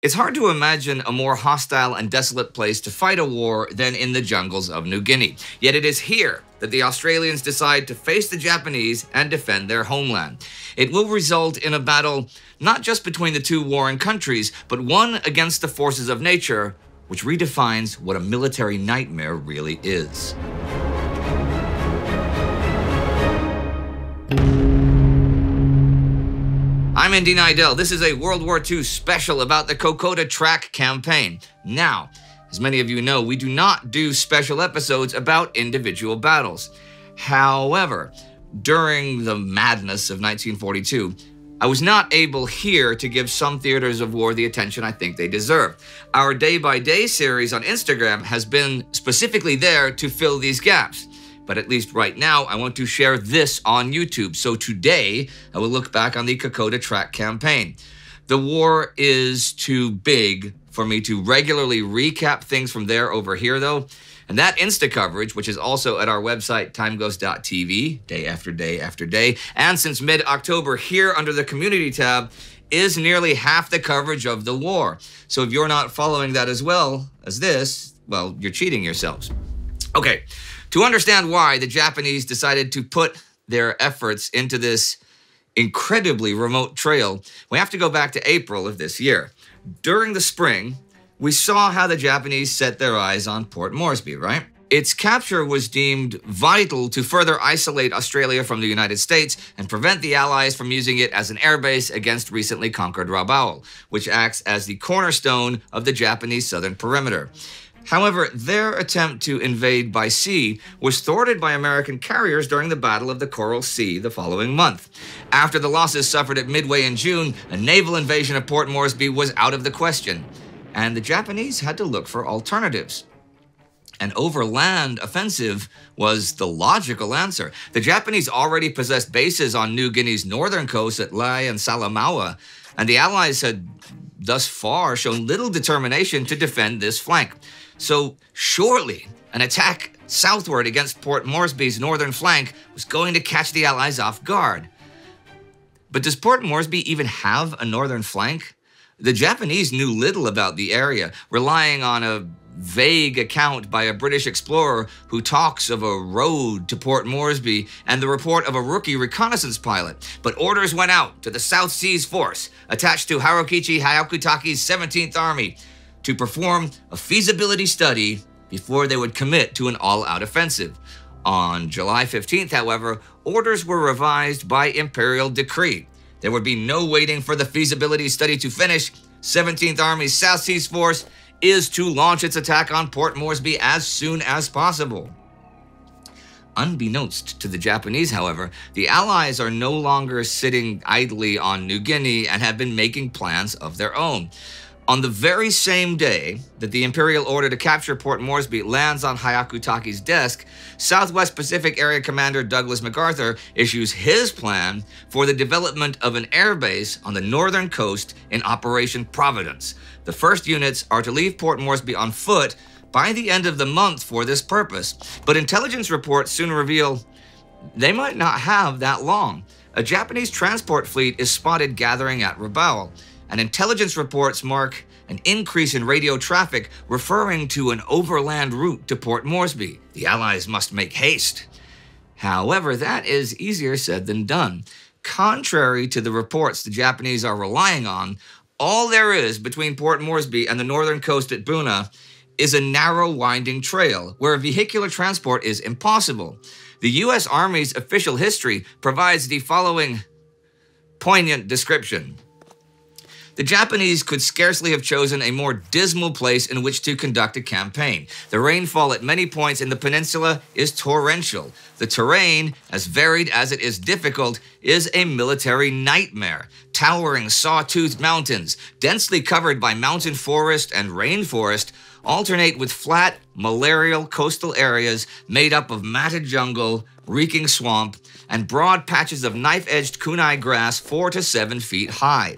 It's hard to imagine a more hostile and desolate place to fight a war than in the jungles of New Guinea. Yet it is here that the Australians decide to face the Japanese and defend their homeland. It will result in a battle not just between the two warring countries, but one against the forces of nature, which redefines what a military nightmare really is. I'm Indy Neidell. This is a World War II special about the Kokoda Track campaign. Now, as many of you know, we do not do special episodes about individual battles. However, during the madness of 1942, I was not able here to give some theaters of war the attention I think they deserve. Our day-by-day series on Instagram has been specifically there to fill these gaps. But at least right now, I want to share this on YouTube. So today, I will look back on the Kokoda Track campaign. The war is too big for me to regularly recap things from there over here, though. And that Insta coverage, which is also at our website, timeghost.tv, day after day after day, and since mid-October here under the community tab, is nearly half the coverage of the war. So if you're not following that as well as this, well, you're cheating yourselves. Okay. To understand why the Japanese decided to put their efforts into this incredibly remote trail, we have to go back to April of this year. During the spring, we saw how the Japanese set their eyes on Port Moresby, right? Its capture was deemed vital to further isolate Australia from the United States and prevent the Allies from using it as an airbase against recently conquered Rabaul, which acts as the cornerstone of the Japanese southern perimeter. However, their attempt to invade by sea was thwarted by American carriers during the Battle of the Coral Sea the following month. After the losses suffered at Midway in June, a naval invasion of Port Moresby was out of the question, and the Japanese had to look for alternatives. An overland offensive was the logical answer. The Japanese already possessed bases on New Guinea's northern coast at Lae and Salamaua, and the Allies had thus far shown little determination to defend this flank. So surely an attack southward against Port Moresby's northern flank was going to catch the Allies off guard. But does Port Moresby even have a northern flank? The Japanese knew little about the area, relying on a vague account by a British explorer who talks of a road to Port Moresby and the report of a rookie reconnaissance pilot. But orders went out to the South Seas Force, attached to Harukichi Hyakutaki's 17th Army, to perform a feasibility study before they would commit to an all-out offensive. On July 15th, however, orders were revised by imperial decree. There would be no waiting for the feasibility study to finish. 17th Army's South Seas Force is to launch its attack on Port Moresby as soon as possible. Unbeknownst to the Japanese, however, the Allies are no longer sitting idly on New Guinea and have been making plans of their own. On the very same day that the imperial order to capture Port Moresby lands on Hyakutaki's desk, Southwest Pacific Area Commander Douglas MacArthur issues his plan for the development of an airbase on the northern coast in Operation Providence. The first units are to leave Port Moresby on foot by the end of the month for this purpose, but intelligence reports soon reveal they might not have that long. A Japanese transport fleet is spotted gathering at Rabaul, and intelligence reports mark an increase in radio traffic referring to an overland route to Port Moresby. The Allies must make haste. However, that is easier said than done. Contrary to the reports the Japanese are relying on, all there is between Port Moresby and the northern coast at Buna is a narrow, winding trail where vehicular transport is impossible. The U.S. Army's official history provides the following poignant description. The Japanese could scarcely have chosen a more dismal place in which to conduct a campaign. The rainfall at many points in the peninsula is torrential. The terrain, as varied as it is difficult, is a military nightmare. Towering saw-toothed mountains, densely covered by mountain forest and rainforest, alternate with flat, malarial coastal areas made up of matted jungle, reeking swamp, and broad patches of knife-edged kunai grass 4 to 7 feet high.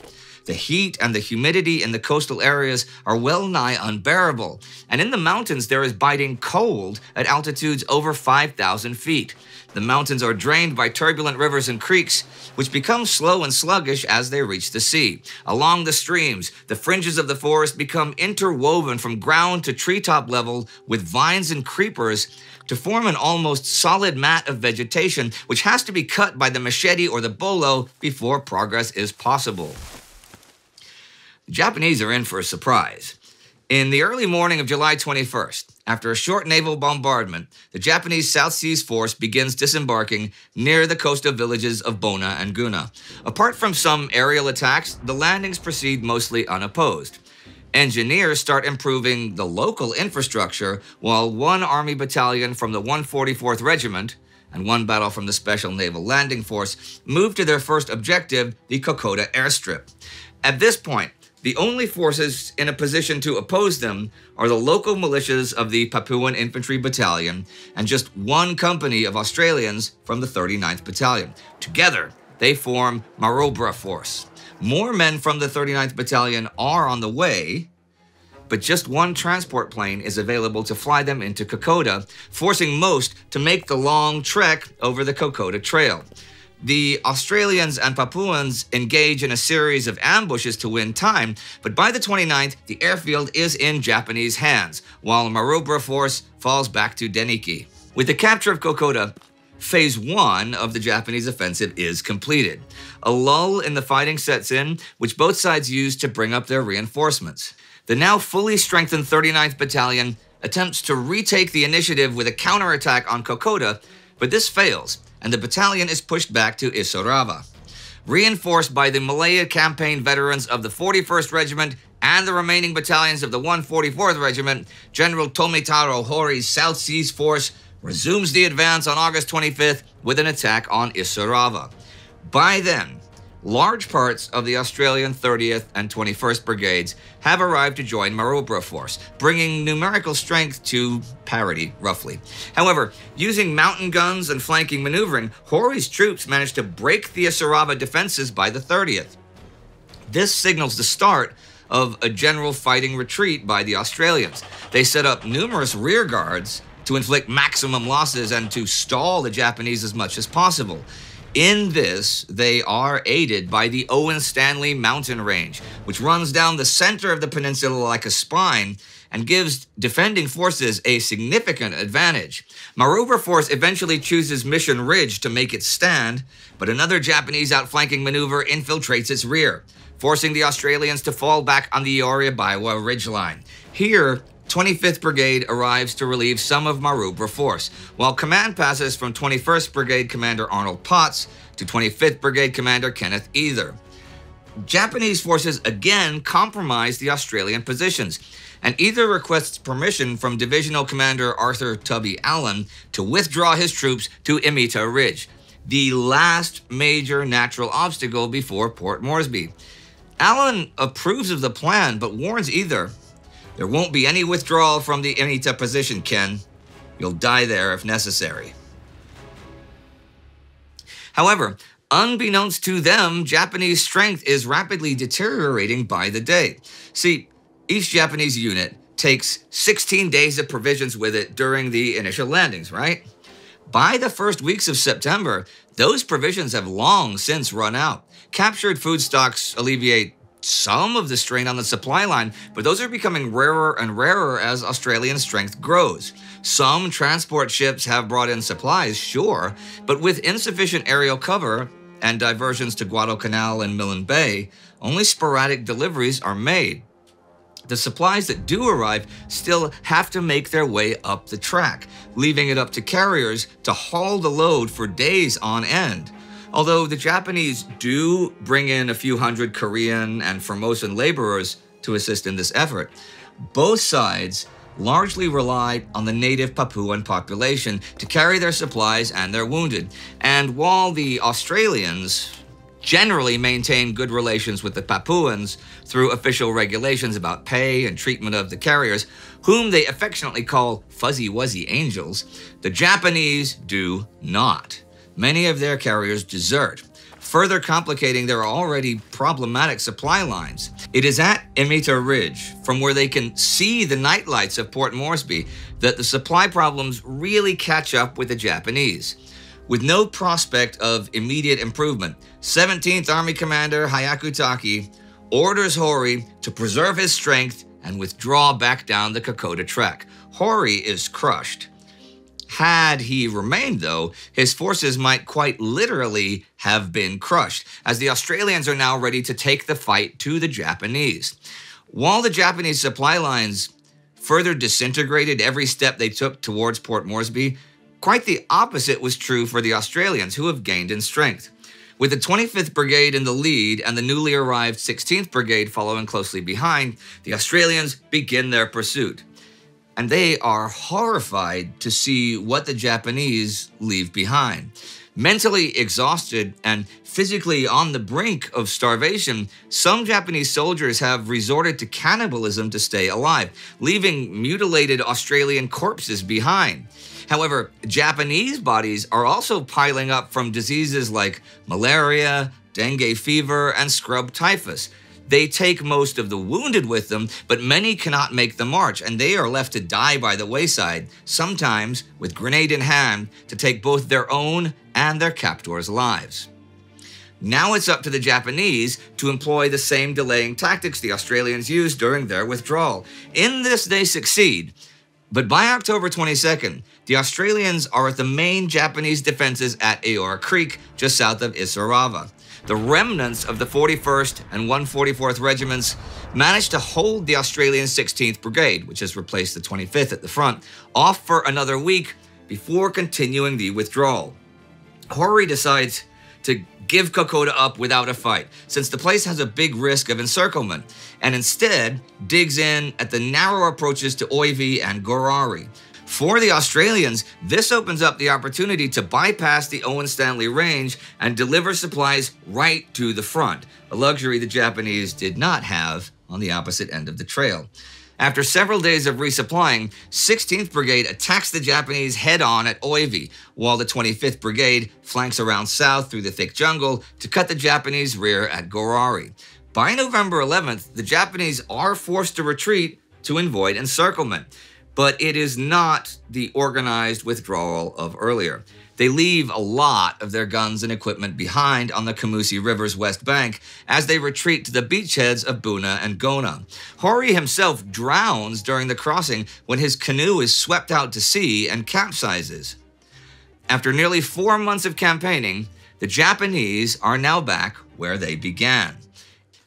The heat and the humidity in the coastal areas are well nigh unbearable, and in the mountains there is biting cold at altitudes over 5,000 feet. The mountains are drained by turbulent rivers and creeks, which become slow and sluggish as they reach the sea. Along the streams, the fringes of the forest become interwoven from ground to treetop level with vines and creepers to form an almost solid mat of vegetation, which has to be cut by the machete or the bolo before progress is possible. The Japanese are in for a surprise. In the early morning of July 21st, after a short naval bombardment, the Japanese South Seas Force begins disembarking near the coastal villages of Bona and Gunnar. Apart from some aerial attacks, the landings proceed mostly unopposed. Engineers start improving the local infrastructure, while one Army battalion from the 144th Regiment and one battle from the Special Naval Landing Force move to their first objective, the Kokoda airstrip. At this point, the only forces in a position to oppose them are the local militias of the Papuan Infantry Battalion and just one company of Australians from the 39th Battalion. Together, they form Marobra Force. More men from the 39th Battalion are on the way, but just one transport plane is available to fly them into Kokoda, forcing most to make the long trek over the Kokoda Trail. The Australians and Papuans engage in a series of ambushes to win time, but by the 29th, the airfield is in Japanese hands, while Marobra Force falls back to Deniki. With the capture of Kokoda, Phase 1 of the Japanese offensive is completed. A lull in the fighting sets in, which both sides use to bring up their reinforcements. The now fully strengthened 39th Battalion attempts to retake the initiative with a counterattack on Kokoda, but this fails, and the battalion is pushed back to Isorava. Reinforced by the Malaya Campaign veterans of the 41st Regiment and the remaining battalions of the 144th Regiment, General Tomitaro Hori's South Seas Force resumes the advance on August 25th with an attack on Isorava. By then, large parts of the Australian 30th and 21st Brigades have arrived to join Marobra Force, bringing numerical strength to parity, roughly. However, using mountain guns and flanking maneuvering, Hori's troops managed to break the Isorava defenses by the 30th. This signals the start of a general fighting retreat by the Australians. They set up numerous rear guards to inflict maximum losses and to stall the Japanese as much as possible. In this, they are aided by the Owen Stanley mountain range, which runs down the center of the peninsula like a spine and gives defending forces a significant advantage. Marobra Force eventually chooses Mission Ridge to make its stand, but another Japanese outflanking maneuver infiltrates its rear, forcing the Australians to fall back on the Ioria-Baiwa ridgeline. Here, 25th Brigade arrives to relieve some of Marobra Force, while command passes from 21st Brigade Commander Arnold Potts to 25th Brigade Commander Kenneth Either. Japanese forces again compromise the Australian positions, and Either requests permission from Divisional Commander Arthur Tubby Allen to withdraw his troops to Imita Ridge, the last major natural obstacle before Port Moresby. Allen approves of the plan, but warns Either, "There won't be any withdrawal from the Imita position, Ken. You'll die there if necessary." However, unbeknownst to them, Japanese strength is rapidly deteriorating by the day. See, each Japanese unit takes 16 days of provisions with it during the initial landings, right? By the first weeks of September, those provisions have long since run out. Captured food stocks alleviate some of the strain on the supply line, but those are becoming rarer and rarer as Australian strength grows. Some transport ships have brought in supplies, sure, but with insufficient aerial cover and diversions to Guadalcanal and Milne Bay, only sporadic deliveries are made. The supplies that do arrive still have to make their way up the track, leaving it up to carriers to haul the load for days on end. Although the Japanese do bring in a few hundred Korean and Formosan laborers to assist in this effort, both sides largely relied on the native Papuan population to carry their supplies and their wounded. And while the Australians generally maintain good relations with the Papuans through official regulations about pay and treatment of the carriers, whom they affectionately call Fuzzy Wuzzy Angels, the Japanese do not. Many of their carriers desert. further complicating their already problematic supply lines. It is at Imita Ridge, from where they can see the night lights of Port Moresby, that the supply problems really catch up with the Japanese. With no prospect of immediate improvement, 17th Army Commander Hyakutake orders Hori to preserve his strength and withdraw back down the Kokoda Track. Hori is crushed. Had he remained, though, his forces might quite literally have been crushed, as the Australians are now ready to take the fight to the Japanese. While the Japanese supply lines further disintegrated every step they took towards Port Moresby, quite the opposite was true for the Australians, who have gained in strength. With the 25th Brigade in the lead and the newly arrived 16th Brigade following closely behind, the Australians begin their pursuit. And they are horrified to see what the Japanese leave behind. Mentally exhausted and physically on the brink of starvation, some Japanese soldiers have resorted to cannibalism to stay alive, leaving mutilated Australian corpses behind. However, Japanese bodies are also piling up from diseases like malaria, dengue fever, and scrub typhus. They take most of the wounded with them, but many cannot make the march, and they are left to die by the wayside, sometimes with grenade in hand to take both their own and their captors' lives. Now it's up to the Japanese to employ the same delaying tactics the Australians used during their withdrawal. In this they succeed, but by October 22nd, the Australians are at the main Japanese defenses at Aora Creek, just south of Isarava. The remnants of the 41st and 144th Regiments managed to hold the Australian 16th Brigade, which has replaced the 25th at the front, off for another week before continuing the withdrawal. Hori decides to give Kokoda up without a fight, since the place has a big risk of encirclement, and instead digs in at the narrow approaches to Oivi and Gorari. For the Australians, this opens up the opportunity to bypass the Owen Stanley Range and deliver supplies right to the front, a luxury the Japanese did not have on the opposite end of the trail. After several days of resupplying, 16th Brigade attacks the Japanese head-on at Oivi, while the 25th Brigade flanks around south through the thick jungle to cut the Japanese rear at Gorari. By November 11th, the Japanese are forced to retreat to avoid encirclement. But it is not the organized withdrawal of earlier. They leave a lot of their guns and equipment behind on the Kamusi River's west bank as they retreat to the beachheads of Buna and Gona. Hori himself drowns during the crossing when his canoe is swept out to sea and capsizes. After nearly 4 months of campaigning, the Japanese are now back where they began.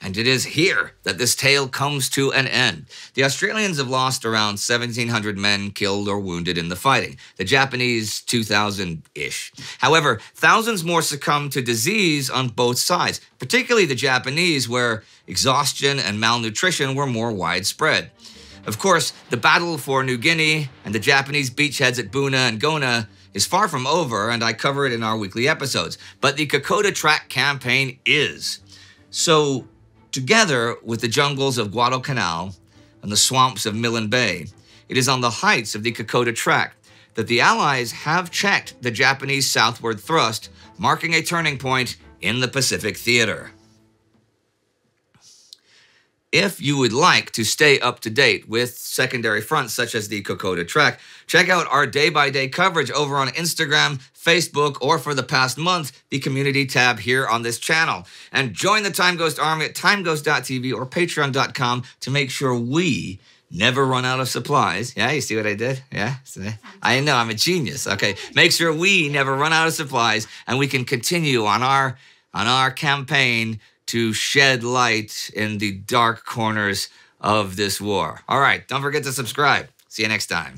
And it is here that this tale comes to an end. The Australians have lost around 1,700 men killed or wounded in the fighting. The Japanese, 2,000-ish. However, thousands more succumbed to disease on both sides, particularly the Japanese, where exhaustion and malnutrition were more widespread. Of course, the battle for New Guinea and the Japanese beachheads at Buna and Gona is far from over, and I cover it in our weekly episodes. But the Kokoda Track campaign is. So, together with the jungles of Guadalcanal and the swamps of Millen Bay, it is on the heights of the Kokoda Track that the Allies have checked the Japanese southward thrust, marking a turning point in the Pacific theater. If you would like to stay up to date with secondary fronts such as the Kokoda Track, check out our day-by-day coverage over on Instagram, Facebook, or for the past month, the community tab here on this channel. And join the Time Ghost Army at timeghost.tv or patreon.com to make sure we never run out of supplies. Yeah, you see what I did? Yeah, I know, I'm a genius. Okay, make sure we never run out of supplies and we can continue on our campaign to shed light in the dark corners of this war. All right, don't forget to subscribe. See you next time.